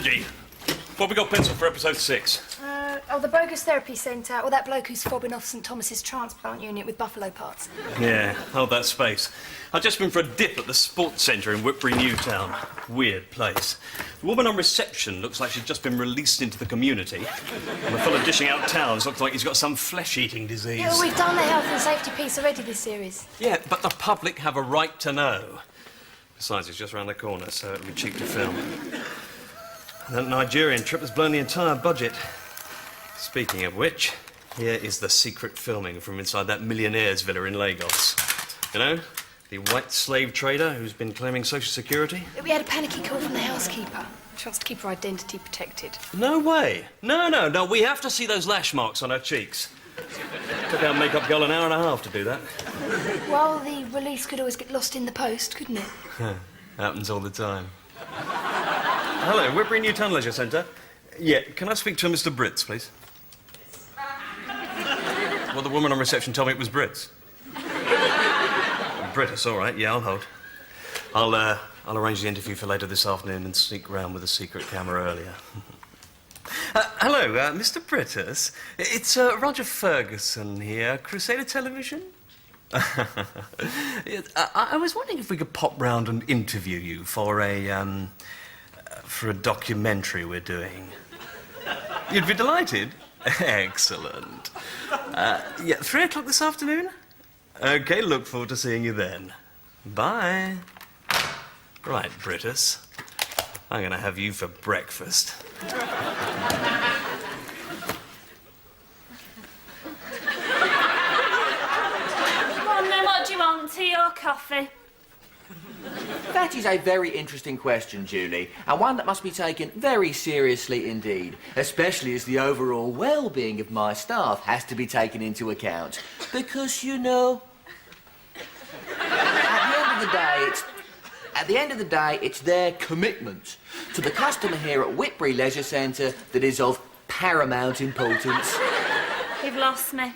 Angie, what have we got penciled for episode 6? The bogus therapy centre, or that bloke who's fobbing off St Thomas's transplant unit with buffalo parts. Yeah, hold that space. I've just been for a dip at the sports centre in Whitbury, Newtown. Weird place. The woman on reception looks like she's just been released into the community. And the fellow dishing out towels looks like he's got some flesh-eating disease. Yeah, well, we've done the health and safety piece already this series. Yeah, but the public have a right to know. Besides, it's just round the corner, so it'll be cheap to film. That Nigerian trip has blown the entire budget. Speaking of which, here is the secret filming from inside that millionaire's villa in Lagos. You know, the white slave trader who's been claiming social security? We had a panicky call from the housekeeper. She wants to keep her identity protected. No way. No, we have to see those lash marks on her cheeks. Took our makeup girl an hour and a half to do that. Well, the release could always get lost in the post, couldn't it? Happens all the time. Hello, Whitbury Newtown Leisure Centre. Yeah, can I speak to Mr. Brittas, please? Well, the woman on reception told me it was Brittas. Brittas, all right. Yeah, I'll hold. I'll arrange the interview for later this afternoon and sneak round with a secret camera earlier. Hello, Mr. Brittas. It's Roger Ferguson here, Crusader Television. I was wondering if we could pop round and interview you for a documentary we're doing. You'd be delighted. Excellent. Yeah, 3 o'clock this afternoon? OK, look forward to seeing you then. Bye. Right, Brittas. I'm going to have you for breakfast. Come on then, what do you want? Tea or coffee? That is a very interesting question, Julie, and one that must be taken very seriously indeed, especially as the overall well-being of my staff has to be taken into account. Because, you know, at the end of the day, it's their commitment to the customer here at Whitbury Leisure Centre that is of paramount importance. You've lost me.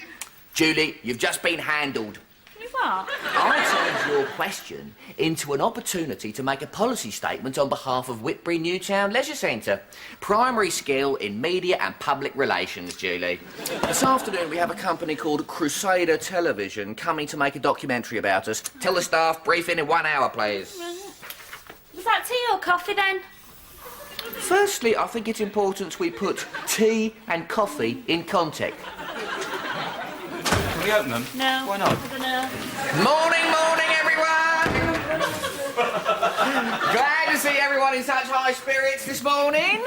Julie, you've just been handled. You what? I turned your question into an opportunity to make a policy statement on behalf of Whitbury Newtown Leisure Centre. Primary skill in media and public relations, Julie. This afternoon we have a company called Crusader Television coming to make a documentary about us. Tell the staff, brief in 1 hour, please. Was that tea or coffee then? Firstly, I think it's important we put tea and coffee in context. Can we open them? No. Why not? I don't know. Morning, everyone! Glad to see everyone in such high spirits this morning.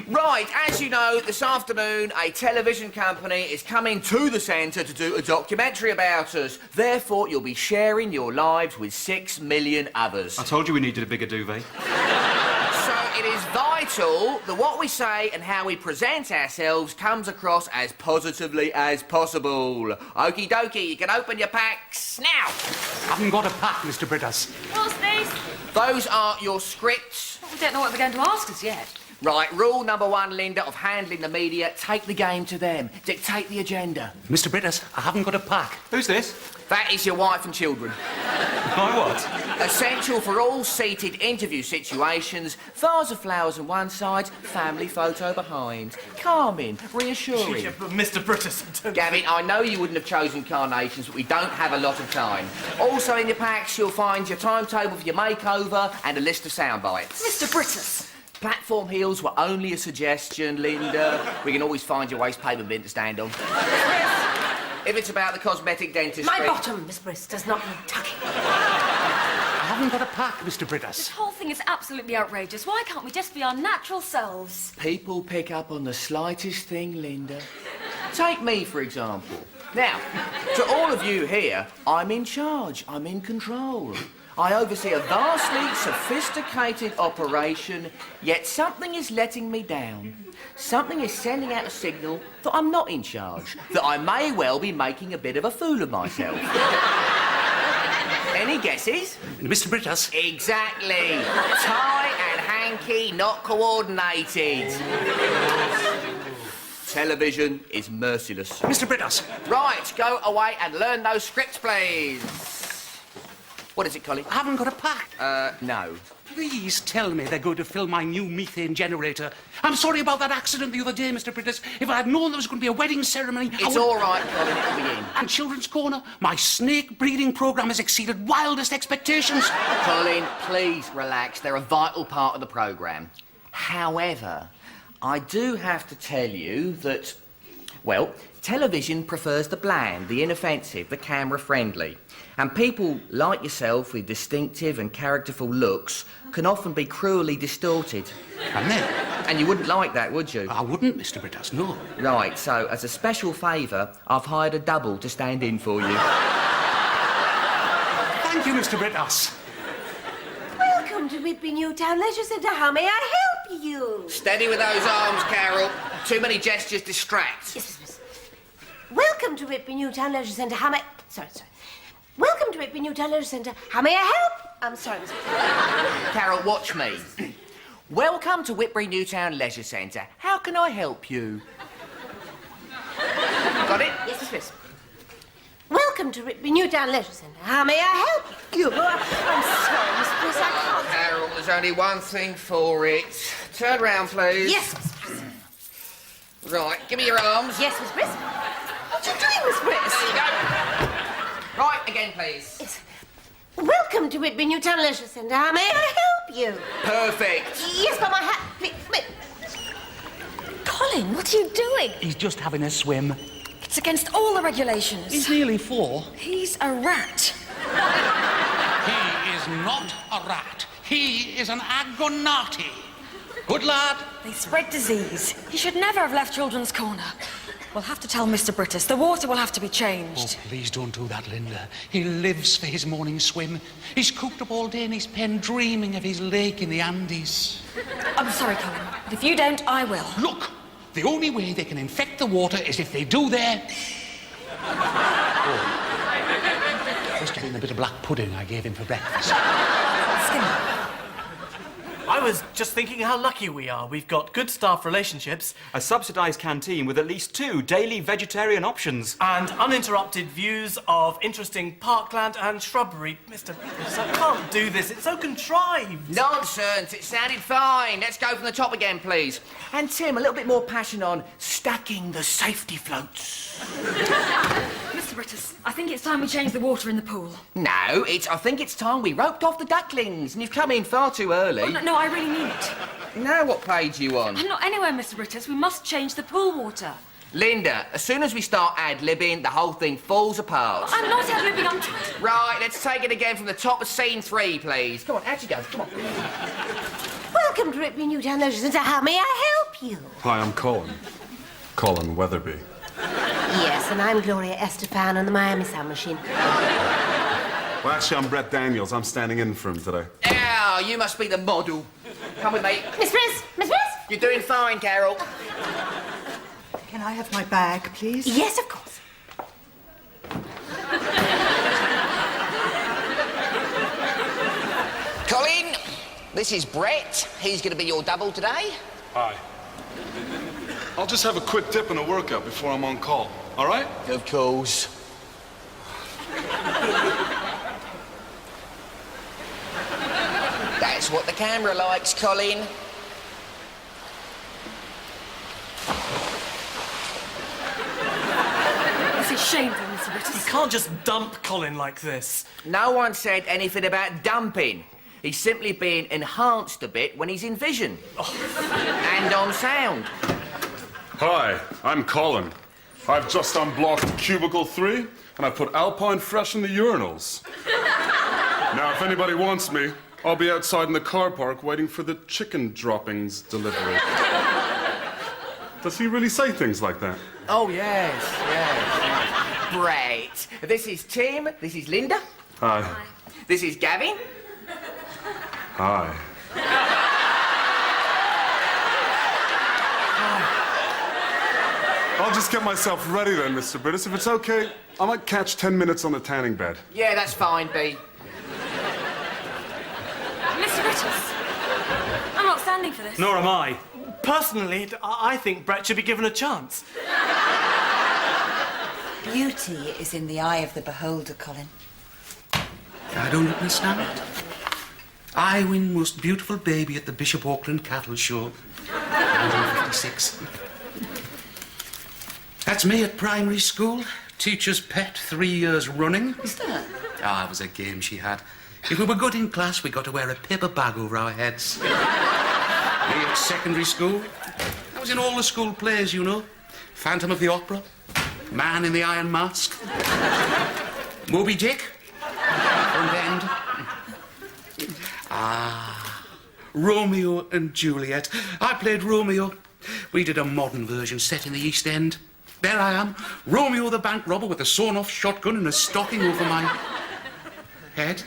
Right, as you know, this afternoon a television company is coming to the centre to do a documentary about us. Therefore, you'll be sharing your lives with 6 million others. I told you we needed a bigger duvet. So it is vital that what we say and how we present ourselves comes across as positively as possible. Okie dokie, you can open your packs now. I haven't got a pack, Mr. Brittas. What's this? Those are your scripts. We don't know what they're going to ask us yet. Right, rule number 1, Linda, of handling the media, take the game to them. Dictate the agenda. Mr. Brittas, I haven't got a pack. Who's this? That is your wife and children. My what? Essential for all seated interview situations, vase of flowers on one side, family photo behind. Calming, reassuring. Mr. Brittas. Gavin, I know you wouldn't have chosen carnations, but we don't have a lot of time. Also in your packs, you'll find your timetable for your makeover and a list of sound bites. Mr. Brittas. Platform heels were only a suggestion, Linda. We can always find your waste paper bin to stand on. If it's about the cosmetic dentistry... My bottom, Miss Briss, does not need tucking. I haven't got a pack, Mr. Brittas. This whole thing is absolutely outrageous. Why can't we just be our natural selves? People pick up on the slightest thing, Linda. Take me, for example. Now, to all of you here, I'm in charge. I'm in control. I oversee a vastly sophisticated operation, yet something is letting me down. Something is sending out a signal that I'm not in charge, that I may well be making a bit of a fool of myself. Any guesses? Mr. Brittas. Exactly. Tie and hanky not coordinated. Television is merciless. Mr. Brittas. Right, go away and learn those scripts, please. What is it, Colin? I haven't got a pack. No. Please tell me they're going to fill my new methane generator. I'm sorry about that accident the other day, Mr. Brittas. If I'd known there was going to be a wedding ceremony, It's all right, Colin, it'll be in. And Children's Corner, my snake breeding programme has exceeded wildest expectations. Colin, please relax. They're a vital part of the programme. However, I do have to tell you that, well, television prefers the bland, the inoffensive, the camera-friendly. And people like yourself with distinctive and characterful looks can often be cruelly distorted. And then? And you wouldn't like that, would you? I wouldn't, Mr. Brittas, no. Right, so as a special favour, I've hired a double to stand in for you. Thank you, Mr. Brittas. Welcome to Whitby Newtown Leisure Centre. How may I help you? Steady with those arms, Carol. Too many gestures distract. Yes, miss. Welcome to Whitby Newtown Leisure Centre. How may... Sorry. Welcome to Whitby Newtown Leisure Centre. How may I help? I'm sorry, miss. Carol, watch me. Welcome to Whitbury Newtown Leisure Centre. How can I help you? Got it? Yes, miss. Welcome to Whitby Newtown Leisure Centre. How may I help you? I'm sorry, Miss Bliss, I can't... Carol, there's only one thing for it. Turn round, please. Yes, Miss Bliss. Right, give me your arms. Yes, Miss Bliss. What are you doing, Miss Bliss? There you go. Right, again, please. Yes. Welcome to Whitby Newtown Leisure Centre. How may I help you? Perfect. Yes, but my hat... Please, Colin, what are you doing? He's just having a swim. It's against all the regulations. He's nearly 4. He's a rat. He is not a rat. He is an agonati. Good lad. They spread disease. He should never have left Children's Corner. We'll have to tell Mr. Brittas. The water will have to be changed. Oh, please don't do that, Linda. He lives for his morning swim. He's cooped up all day in his pen dreaming of his lake in the Andes. I'm sorry, Colin, but if you don't, I will. Look, the only way they can infect the water is if they do their... Oh. Must have been a bit of black pudding I gave him for breakfast. Skinner. I was just thinking how lucky we are. We've got good staff relationships A subsidised canteen with at least 2 daily vegetarian options. and uninterrupted views of interesting parkland and shrubbery. Mr. Brittas, I can't do this. It's so contrived. Nonsense. It sounded fine. Let's go from the top again, please. And Tim, a little bit more passion on stacking the safety floats. Mr. Brittas, I think it's time we change the water in the pool. No, I think it's time we roped off the ducklings, and you've come in far too early. Oh, no, I really mean it. Now what page are you on? I'm not anywhere, Mr. Brittas. We must change the pool water. Linda, as soon as we start ad-libbing, the whole thing falls apart. I'm not ad-libbing, I'm trying... Right, let's take it again from the top of scene 3, please. Come on, out you go, come on. Welcome to Whitby Newtown Leisure Centre. How may I help you? Hi, I'm Colin. Colin Weatherby. Yes, and I'm Gloria Estefan on the Miami Sound Machine. Well, actually, I'm Brett Daniels. I'm standing in for him today. Now, you must be the model. Come with me. Miss Bliss! Miss Bliss! You're doing fine, Carol. Can I have my bag, please? Yes, of course. Colin, this is Brett. He's going to be your double today. Hi. I'll just have a quick dip and a workout before I'm on call. All right? Of course. That's what the camera likes, Colin. This is shameful, Mr. Brittas. You can't just dump Colin like this. No one said anything about dumping. He's simply being enhanced a bit when he's in vision. And on sound. Hi, I'm Colin. I've just unblocked cubicle 3, and I've put Alpine Fresh in the urinals. Now, if anybody wants me, I'll be outside in the car park waiting for the chicken droppings delivery. Does he really say things like that? Oh, yes. Brett. This is Tim. This is Linda. Hi. This is Gavin. Hi. I'll just get myself ready then, Mr. Brittas. If it's okay, I might catch 10 minutes on the tanning bed. Yeah, that's fine, B. Mr. Brittas, I'm not standing for this. Nor am I. Personally, I think Brett should be given a chance. Beauty is in the eye of the beholder, Colin. I don't understand. I win most beautiful baby at the Bishop Auckland Cattle Show. 1956. That's me at primary school. Teacher's pet, 3 years running. Is that? Ah, it was a game she had. If we were good in class, we got to wear a paper bag over our heads. Me at secondary school. I was in all the school plays, you know. Phantom of the Opera, Man in the Iron Mask, Moby Dick, Front End. Ah, Romeo and Juliet. I played Romeo. We did a modern version set in the East End. There I am, Romeo the bank robber with a sawn-off shotgun and a stocking over my head.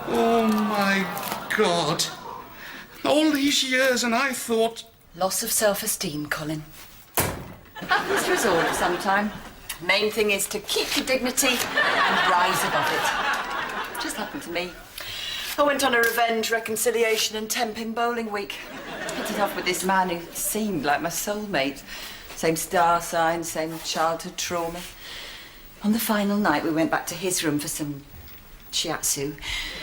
Oh, my God. All these years and I thought... Loss of self-esteem, Colin. Happens to us all at some time. Main thing is to keep your dignity and rise above it. Just happened to me. I went on a revenge, reconciliation and temping bowling week. Hit it off with this man who seemed like my soulmate. Same star sign, same childhood trauma. On the final night, we went back to his room for some shiatsu.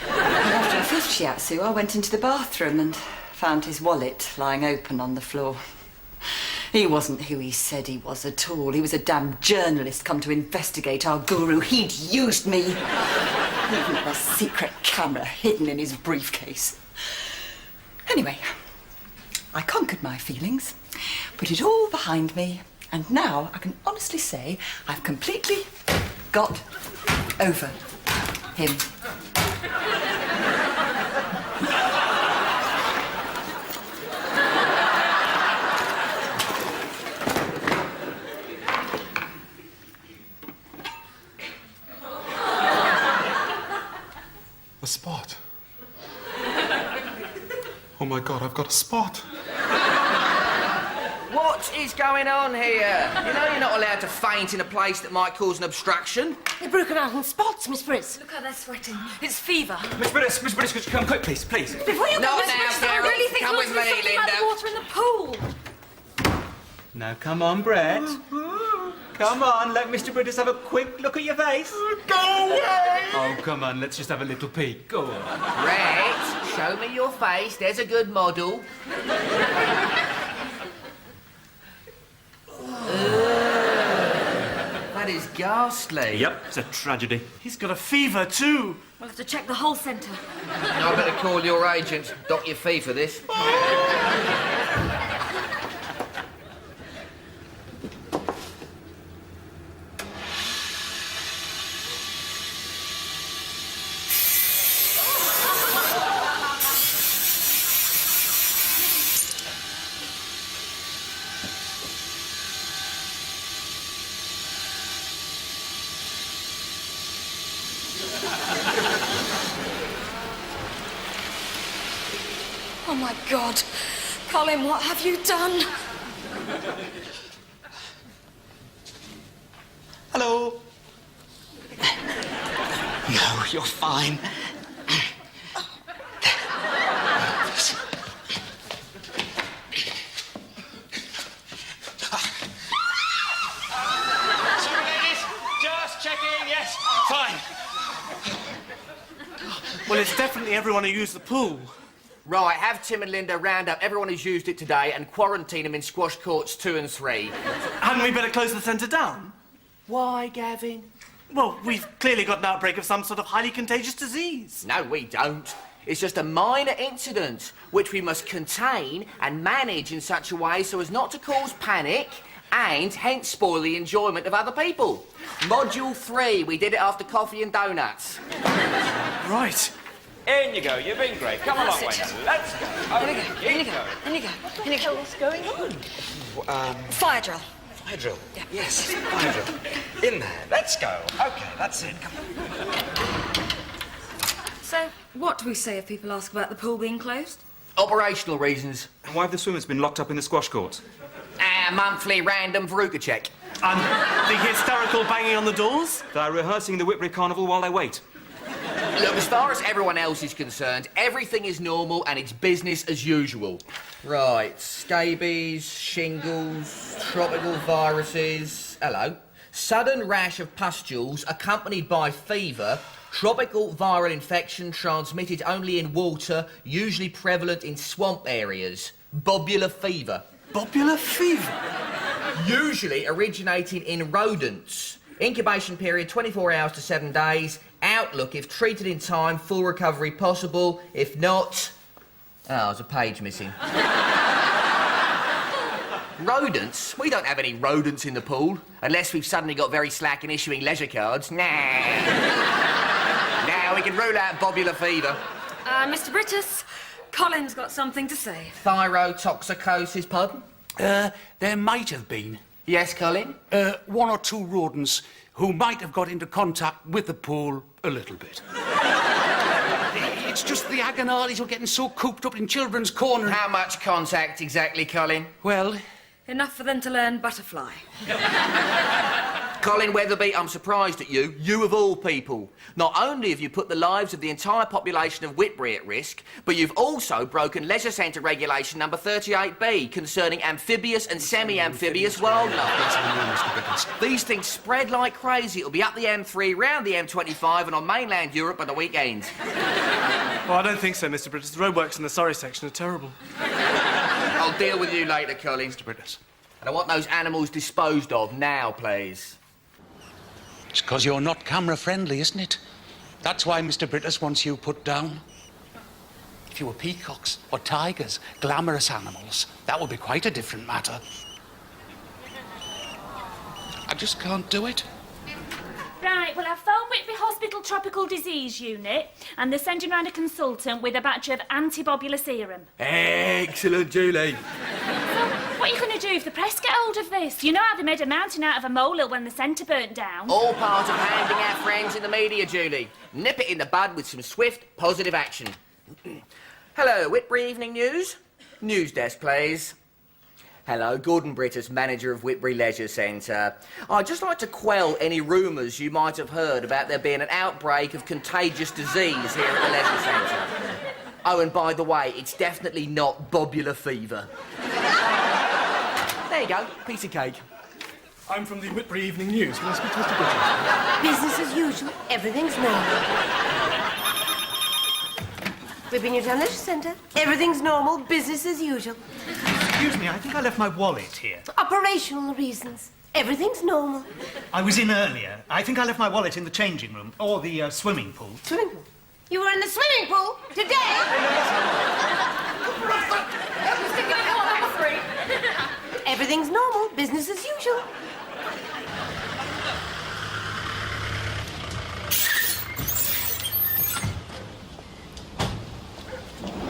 And after the fifth shiatsu, I went into the bathroom and found his wallet lying open on the floor. He wasn't who he said he was at all. He was a damn journalist come to investigate our guru. He'd used me. Even a secret camera hidden in his briefcase. Anyway, I conquered my feelings, put it all behind me, and now I can honestly say I've completely got over him. A spot. Oh my God, I've got a spot. What is going on here? You know you're not allowed to faint in a place that might cause an obstruction. They're broken out in spots, Miss Brittas. Look how they're sweating. It's fever. Miss Brittas, could you come quick, please, please? Before you Not go, Miss now, Brittas, I Barrie. really think Come there with must be me, something about the Linda. water in the pool. Now, come on, Brett. Come on, let Mr. Brittas have a quick look at your face. Go away! Oh, come on, let's just have a little peek. Go on. Brett, show me your face. There's a good model. That is ghastly. Yep, it's a tragedy. He's got a fever too. We'll have to check the whole centre. I better call your agent. Dock your fee for this. Oh, my God. Colin, what have you done? Hello. No, you're fine. Sorry, ladies. Just checking. Yes, fine. Well, it's definitely everyone who used the pool. Right, have Tim and Linda round up everyone who's used it today and quarantine them in squash courts 2 and 3. Hadn't we better close the centre down? Why, Gavin? Well, we've clearly got an outbreak of some sort of highly contagious disease. No, we don't. It's just a minor incident which we must contain and manage in such a way so as not to cause panic and hence spoil the enjoyment of other people. Module 3, we did it after coffee and donuts. Right. In you go. You've been great. Come along, way now. Let's go. In you go. What's going on? Fire drill. Fire drill. Yeah. Yes, fire drill. In there. Let's go. Okay, that's it. Come on. So, what do we say if people ask about the pool being closed? Operational reasons. And why have the swimmers been locked up in the squash courts? A monthly random veruca check. And the hysterical banging on the doors? They're rehearsing the Whitbury Carnival while they wait. Look, as far as everyone else is concerned, everything is normal and it's business as usual. Right, scabies, shingles, tropical viruses, hello, Sudden rash of pustules accompanied by fever, tropical viral infection transmitted only in water, usually prevalent in swamp areas. Bobular fever. Bobular fever? Usually originating in rodents. Incubation period 24 hours to 7 days. Outlook, if treated in time, full recovery possible. If not... Oh, there's a page missing. Rodents? We don't have any rodents in the pool. Unless we've suddenly got very slack in issuing leisure cards. Nah. Now we can rule out bobular fever. Mr. Brittas, Colin's got something to say. Thyrotoxicosis, pardon? There might have been. Yes, Colin? 1 or 2 rodents who might have got into contact with the pool a little bit. It's just the agonales were getting so cooped up in children's corners. How much contact exactly, Colin? Well... Enough for them to learn butterfly. Colin Weatherby, I'm surprised at you. You of all people. Not only have you put the lives of the entire population of Whitbury at risk, but you've also broken Leisure Centre Regulation number 38B concerning amphibious and semi-amphibious wildlife. These things spread like crazy. It'll be up the M3, round the M25 and on mainland Europe on the weekends. Oh, I don't think so, Mr. Brittas. The roadworks in the Surrey section are terrible. I'll deal with you later, Colin. Mr. Brittas. And I want those animals disposed of now, please. It's because you're not camera-friendly, isn't it? That's why Mr. Brittas wants you put down. If you were peacocks or tigers, glamorous animals, that would be quite a different matter. I just can't do it. Right, well, I've phoned Whitby Hospital Tropical Disease Unit and they're sending round a consultant with a batch of anti-bobular serum. Excellent, Julie. So, what are you going to do if the press get hold of this? You know how they made a mountain out of a molehill when the centre burnt down? All part of handing our friends in the media, Julie. Nip it in the bud with some swift, positive action. Hello, Whitbury Evening News. News desk, please. Hello, Gordon Brittas, manager of Whitbury Leisure Centre. I'd just like to quell any rumours you might have heard about there being an outbreak of contagious disease here at the Leisure Centre. Oh, and by the way, it's definitely not bobular fever. There you go, piece of cake. I'm from the Whitbury Evening News. Can I speak to Mr. Brittas? Business as usual. Everything's normal. Whitby Newtown Leisure Centre. Everything's normal. Business as usual. Excuse me, I think I left my wallet here. Operational reasons. Everything's normal. I was in earlier. I think I left my wallet in the changing room, or the swimming pool. Swimming pool? You were in the swimming pool today? Everything's normal. Business as usual.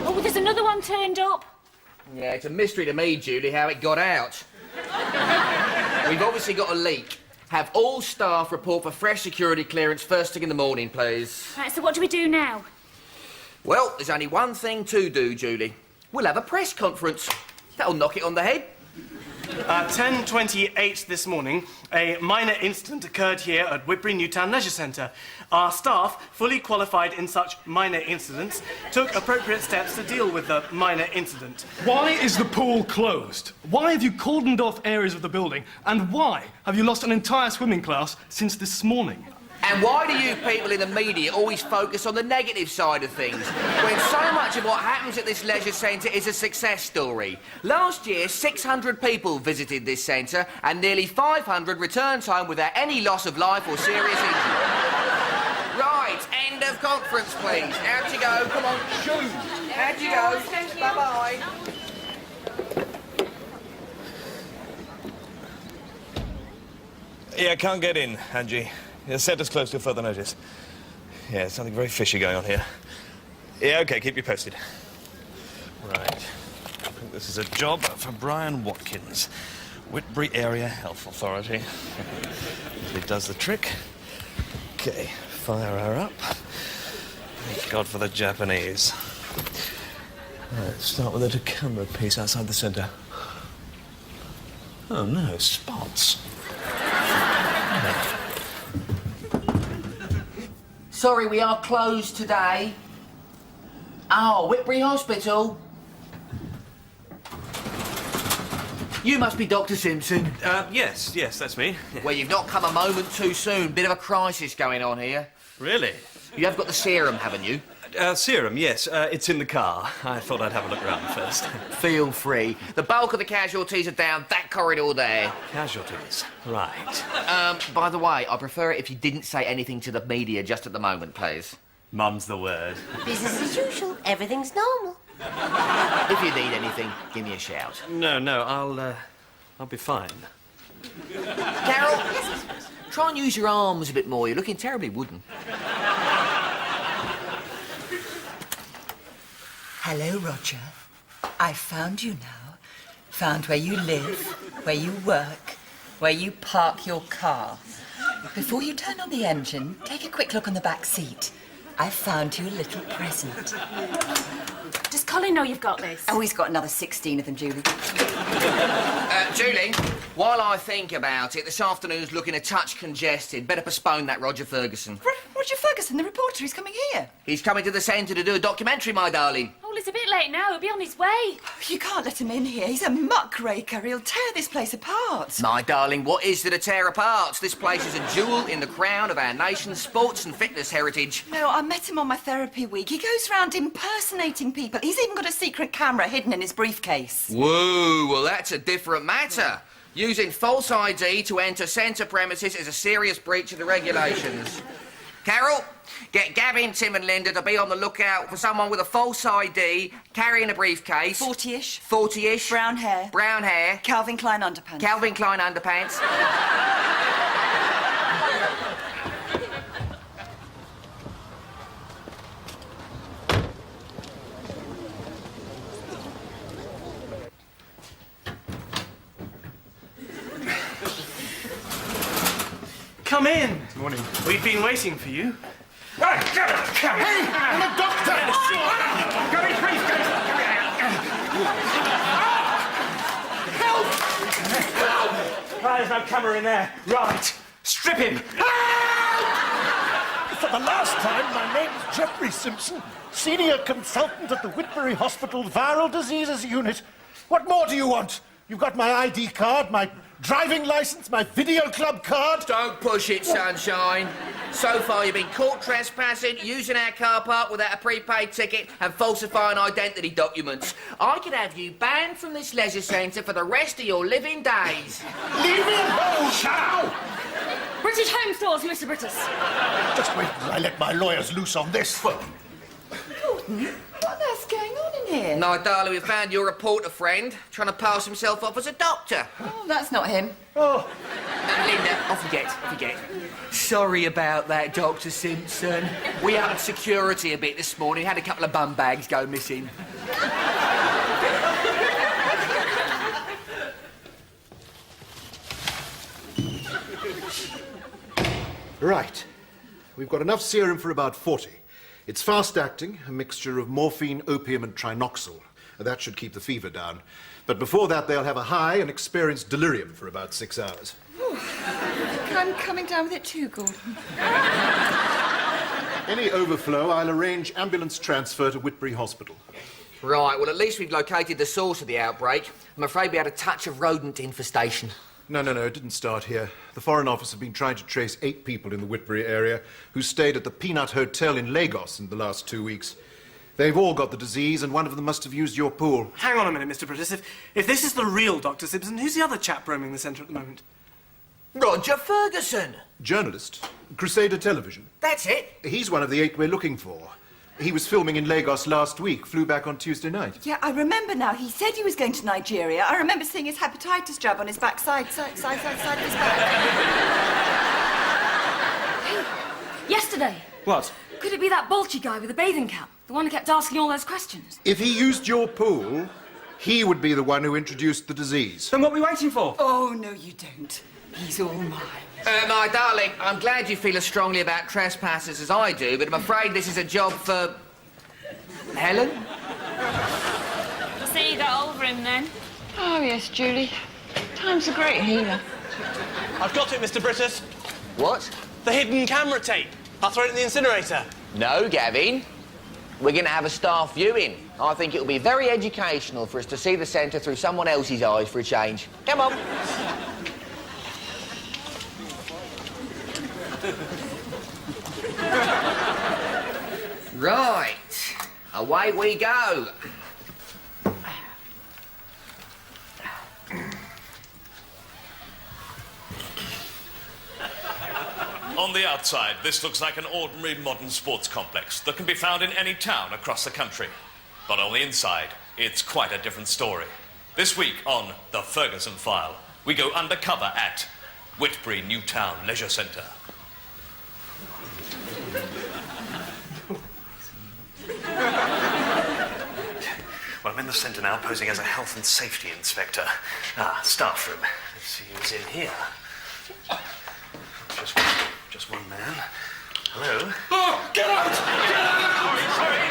Oh, there's another one turned up. Yeah, it's a mystery to me, Julie, how it got out. We've obviously got a leak. Have all staff report for fresh security clearance first thing in the morning, please. Right, so what do we do now? Well, there's only one thing to do, Julie. We'll have a press conference. That'll knock it on the head. 10:28 this morning, a minor incident occurred here at Whitbury Newtown Leisure Centre. Our staff, fully qualified in such minor incidents, took appropriate steps to deal with the minor incident. Why is the pool closed? Why have you cordoned off areas of the building? And why have you lost an entire swimming class since this morning? And why do you people in the media always focus on the negative side of things, when so much of what happens at this leisure centre is a success story? Last year, 600 people visited this centre, and nearly 500 returned home without any loss of life or serious injury. Right, end of conference, please. Out you go, come on, shoo. Out you go. Bye-bye. Yeah, can't get in, Angie. The centre's closed till further notice. Yeah, something very fishy going on here. Yeah, OK, keep you posted. Right. I think this is a job for Brian Watkins, Whitbury Area Health Authority. If he does the trick. OK, fire her up. Thank God for the Japanese. Right, start with a camera piece outside the centre. Oh, no, spots. Sorry, we are closed today. Oh, Whitbury Hospital. You must be Dr. Simpson. Yes, that's me. Well, you've not come a moment too soon. Bit of a crisis going on here. Really? You have got the serum, haven't you? Serum, yes. It's in the car. I thought I'd have a look around first. Feel free. The bulk of the casualties are down that corridor there. Casualties? Right. By the way, I prefer it if you didn't say anything to the media just at the moment, please. Mum's the word. Business as usual. Everything's normal. If you need anything, give me a shout. No, I'll be fine. Carol, try and use your arms a bit more. You're looking terribly wooden. Hello, Roger. I found you now. Found where you live, where you work, where you park your car. Before you turn on the engine, take a quick look on the back seat. I found you a little present. Does Colin know you've got this? Oh, he's got another 16 of them, Julie. Julie, while I think about it, this afternoon's looking a touch congested. Better postpone that, Roger Ferguson. Roger Ferguson, the reporter, he's coming here. He's coming to the centre to do a documentary, my darling. Oh, well, it's a bit late now. He'll be on his way. You can't let him in here. He's a muckraker. He'll tear this place apart. My darling, what is there to tear apart? This place is a jewel in the crown of our nation's sports and fitness heritage. No, I met him on my therapy week. He goes round impersonating people. He's even got a secret camera hidden in his briefcase. Whoa, well, that's a different matter. Using false ID to enter centre premises is a serious breach of the regulations. Carol, get Gavin, Tim and Linda to be on the lookout for someone with a false ID, carrying a briefcase. 40-ish. 40-ish. Brown hair. Brown hair. Calvin Klein underpants. Calvin Klein underpants. Come in. Morning. We've been waiting for you. Right, come. Hey, I'm a doctor! Got his briefcase! Help! Right, there's no camera in there. Right, strip him. For the last time, my name's Jeffrey Simpson, senior consultant at the Whitbury Hospital Viral Diseases Unit. What more do you want? You've got my ID card, my driving licence, my video club card. Don't push it, sunshine. So far, you've been caught trespassing, using our car park without a prepaid ticket and falsifying identity documents. I could have you banned from this leisure centre for the rest of your living days. Leave me alone, now! British Home Stores, Mr. Brittas. Just wait till I let my lawyers loose on this. Gordon, what on earth's going on in here? No, darling, we found your reporter friend trying to pass himself off as a doctor. Oh, that's not him. Oh. Linda, off you get. Sorry about that, Dr. Simpson. We upped security a bit this morning, had a couple of bum bags go missing. Right. We've got enough serum for about 40. It's fast-acting, a mixture of morphine, opium and trinoxyl. That should keep the fever down. But before that, they'll have a high and experience delirium for about 6 hours. I'm coming down with it too, Gordon. Any overflow, I'll arrange ambulance transfer to Whitbury Hospital. Right, well, at least we've located the source of the outbreak. I'm afraid we had a touch of rodent infestation. No, it didn't start here. The Foreign Office have been trying to trace 8 people in the Whitbury area who stayed at the Peanut Hotel in Lagos in the last 2 weeks. They've all got the disease, and one of them must have used your pool. Hang on a minute, Mr. Brittas. If this is the real Dr. Simpson, who's the other chap roaming the centre at the moment? Roger Ferguson. Journalist. Crusader Television. That's it. He's one of the 8 we're looking for. He was filming in Lagos last week, flew back on Tuesday night. Yeah, I remember now. He said he was going to Nigeria. I remember seeing his hepatitis jab on his backside, side of his back. Yesterday. What? Could it be that bulky guy with the bathing cap? The one who kept asking all those questions? If he used your pool, he would be the one who introduced the disease. Then what are we waiting for? Oh, no, you don't. He's all mine. My darling, I'm glad you feel as strongly about trespassers as I do, but I'm afraid this is a job for... Helen? So you got over him then? Oh, yes, Julie. Time's a great healer. I've got it, Mr. Brittas. What? The hidden camera tape. I'll throw it in the incinerator. No, Gavin. we're going to have a staff viewing. I think it'll be very educational for us to see the centre through someone else's eyes for a change. Come on. Right. Away we go. On the outside, this looks like an ordinary modern sports complex that can be found in any town across the country. But on the inside, it's quite a different story. This week on The Ferguson File, we go undercover at Whitbury Newtown Leisure Centre. Well, I'm in the centre now, posing as a health and safety inspector. Staff room. Let's see who's in here. Just one man. Hello? Oh, get out! Get out! Sorry!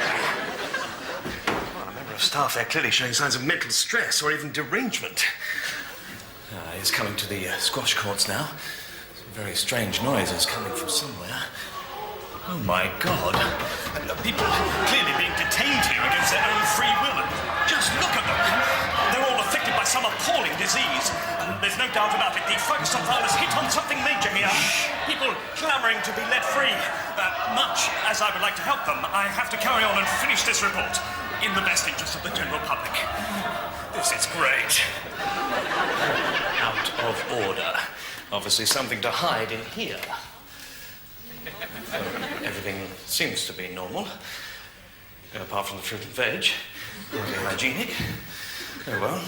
Well, a member of staff there clearly showing signs of mental stress or even derangement. He's coming to the squash courts now. Some very strange noises coming from somewhere. Oh, my God. People clearly being detained here against their own free will. Just look at them. They're all affected by some appalling disease. There's no doubt about it. The Ferguson File has hit on something major here. People clamouring to be let free. Much as I would like to help them, I have to carry on and finish this report in the best interest of the general public. This is great. Out of order. Obviously something to hide in here. Everything seems to be normal. Apart from the fruit and veg. Really hygienic. Oh, well.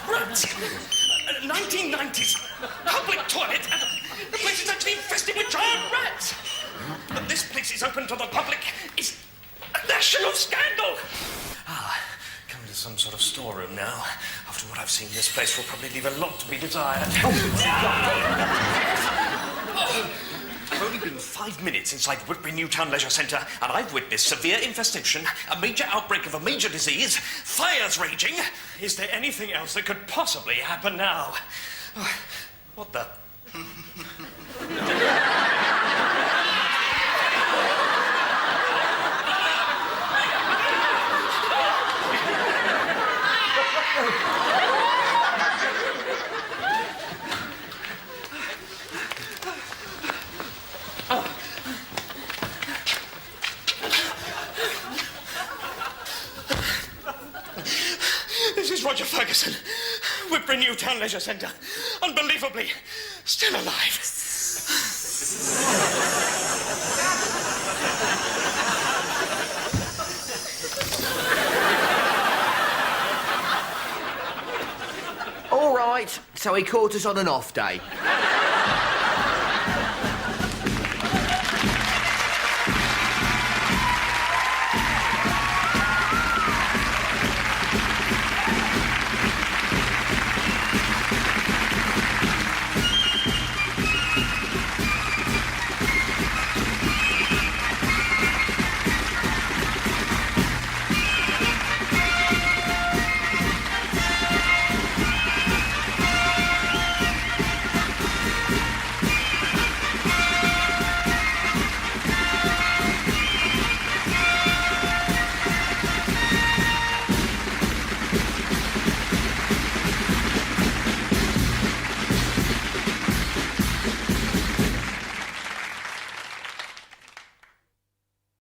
Rats! 1990s. Public toilet, and the place is actually infested with giant rats. That this place is open to the public is a national scandal. Come to some sort of storeroom now. After what I've seen, this place will probably leave a lot to be desired. I've only been 5 minutes inside Whitbury Newtown Leisure Centre, and I've witnessed severe infestation, a major outbreak of a major disease, fires raging. Is there anything else that could possibly happen now? What the... This is Roger Ferguson, Whitbury Newtown Leisure Centre. Unbelievably, still alive. All right, so he caught us on an off day.